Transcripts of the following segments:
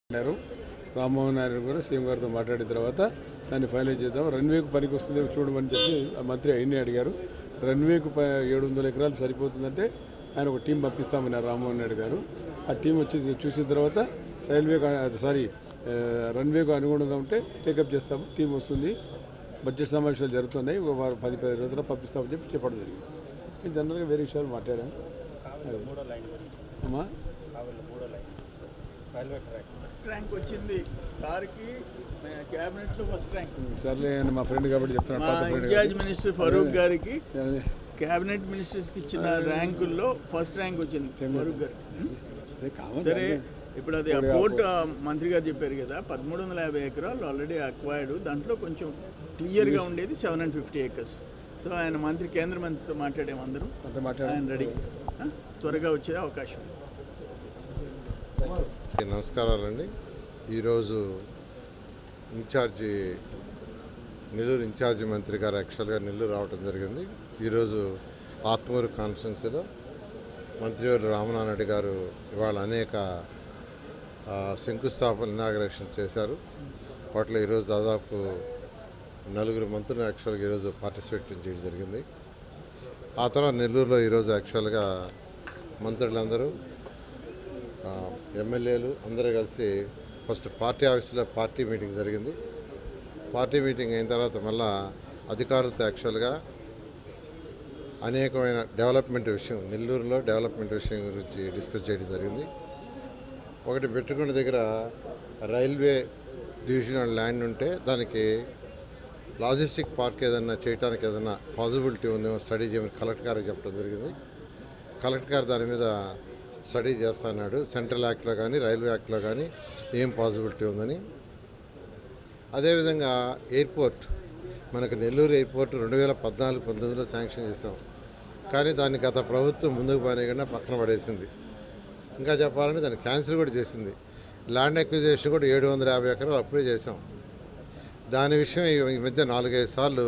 రామ్మోహన్ నాయుడు కూడా సీఎం గారితో మాట్లాడిన తర్వాత దాన్ని ఫైనలైజ్ చేద్దాం. రన్వేకు పనికి వస్తుంది చూడమని చెప్పి మంత్రి అయినే అడిగారు. రన్వేకు 700 ఎకరాలు సరిపోతుందంటే ఆయన ఒక టీం పంపిస్తామన్నారు రామ్మోహన్ నాయుడు గారు. ఆ టీం వచ్చి చూసిన తర్వాత రన్వేకు అనుగుణంగా ఉంటే టేకప్ చేస్తాము, టీం వస్తుంది, బడ్జెట్ సమావేశాలు జరుగుతున్నాయి, 10-15 రోజుల్లో పంపిస్తామని చెప్పి చెప్పడం జరిగింది. జనరల్గా వేరే విషయాలు మాట్లాడాము. అమ్మా ఫస్ట్ ర్యాంక్ వచ్చింది సార్కి, క్యాబినెట్లో ఫస్ట్ ర్యాంక్. సర్లే మా ఫ్రెండ్ కాబట్టి చెప్తున్నాను. ఇన్ఛార్జ్ మినిస్టర్ ఫరూక్ గారికి క్యాబినెట్ మినిస్టర్స్కి ఇచ్చిన ర్యాంకుల్లో ఫస్ట్ ర్యాంక్ వచ్చింది ఫరూక్ గారికి. సరే, ఇప్పుడు అది పోర్ట్ మంత్రి గారు చెప్పారు కదా, 1350 ఎకరాలు ఆల్రెడీ అక్వైర్డ్. దాంట్లో కొంచెం క్లియర్గా ఉండేది 750 acres. సో ఆయన మంత్రి, కేంద్ర మంత్రితో మాట్లాడాము అందరూ, ఆయన రెడీ, త్వరగా వచ్చే అవకాశం. నమస్కారాలండి. ఈరోజు నెల్లూరు ఇన్ఛార్జి మంత్రి గారు యాక్చువల్గా నెల్లూరు రావడం జరిగింది. ఈరోజు ఆత్మూరు కాన్స్టిట్యున్సీలో మంత్రివారు రామనారాయణ గారు ఇవాళ అనేక శంకుస్థాపన ఇనాగరేషన్ చేశారు. వాటిలో ఈరోజు దాదాపు 4 మంత్రులు యాక్చువల్గా ఈరోజు పార్టిసిపేట్ చేయడం జరిగింది. ఆ తర్వాత నెల్లూరులో ఈరోజు యాక్చువల్గా మంత్రులందరూ, ఎమ్మెల్యేలు అందరూ కలిసి ఫస్ట్ పార్టీ ఆఫీసులో పార్టీ మీటింగ్ జరిగింది. పార్టీ మీటింగ్ అయిన తర్వాత మళ్ళా అధికారులతో యాక్చువల్గా అనేకమైన డెవలప్మెంట్ విషయం, నెల్లూరులో డెవలప్మెంట్ విషయం గురించి డిస్కస్ చేయడం జరిగింది. ఒకటి పెట్టుకున్న దగ్గర రైల్వే డివిజనల్ ల్యాండ్ ఉంటే దానికి లాజిస్టిక్ పార్క్ ఏదన్నా చేయడానికి ఏదన్నా పాసిబిలిటీ ఉందేమో స్టడీ చేయమని కలెక్టర్ గారికి చెప్పడం జరిగింది. కలెక్టర్ గారు దాని మీద స్టడీ చేస్తున్నాడు. సెంట్రల్ యాక్ట్లో కానీ రైల్వే యాక్ట్లో కానీ ఏం పాసిబిలిటీ ఉందని. అదేవిధంగా ఎయిర్పోర్ట్, మనకు నెల్లూరు ఎయిర్పోర్ట్ 2014-19లో శాంక్షన్ చేసాం, కానీ దాన్ని గత ప్రభుత్వం ముందుకు పోనీయకుండా పక్కన పడేసింది. ఇంకా చెప్పాలంటే దాన్ని క్యాన్సిల్ కూడా చేసింది. ల్యాండ్ అక్విజిషన్ కూడా 750 ఎకరాలు అప్లై చేసాం. దాని విషయం ఈ మధ్య 4-5 సార్లు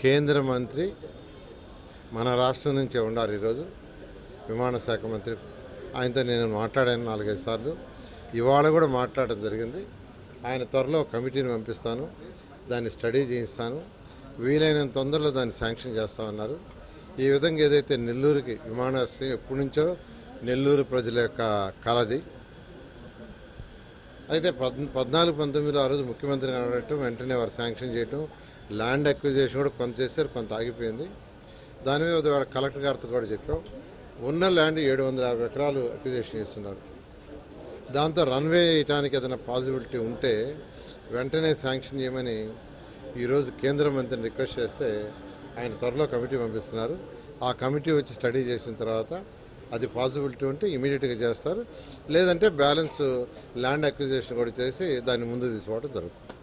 కేంద్ర మంత్రి మన రాష్ట్రం నుంచే ఉన్నారు. ఈరోజు విమానశాఖ మంత్రి, ఆయనతో నేను మాట్లాడాను 4-5 సార్లు. ఇవాళ కూడా మాట్లాడడం జరిగింది. ఆయన త్వరలో కమిటీని పంపిస్తాను, దాన్ని స్టడీ చేయిస్తాను, వీలైనంత తొందరలో దాన్ని శాంక్షన్ చేస్తామన్నారు. ఈ విధంగా ఏదైతే నెల్లూరుకి విమానాశ్రయం ఎప్పటి నుంచో నెల్లూరు ప్రజల యొక్క కలది. అయితే 14-19లో ఆ రోజు ముఖ్యమంత్రిని అడగటం, వెంటనే వారు శాంక్షన్ చేయటం, ల్యాండ్ అక్విజిషన్ కూడా కొంత చేశారు, కొంత ఆగిపోయింది. దాని మీద కలెక్టర్ గారితో కూడా చెప్పాం. ఉన్న ల్యాండ్ 750 ఎకరాలు అక్విజిషన్ చేస్తున్నారు. దాంతో రన్వే వేయడానికి ఏదైనా పాసిబిలిటీ ఉంటే వెంటనే శాంక్షన్ చేయమని ఈరోజు కేంద్ర మంత్రిని రిక్వెస్ట్ చేస్తే ఆయన త్వరలో కమిటీ పంపిస్తున్నారు. ఆ కమిటీ వచ్చి స్టడీ చేసిన తర్వాత అది పాసిబిలిటీ ఉంటే ఇమీడియట్గా చేస్తారు, లేదంటే బ్యాలెన్స్ ల్యాండ్ అక్విజిషన్ కూడా చేసి దాన్ని ముందుకు తీసుకోవడం జరుగుతుంది.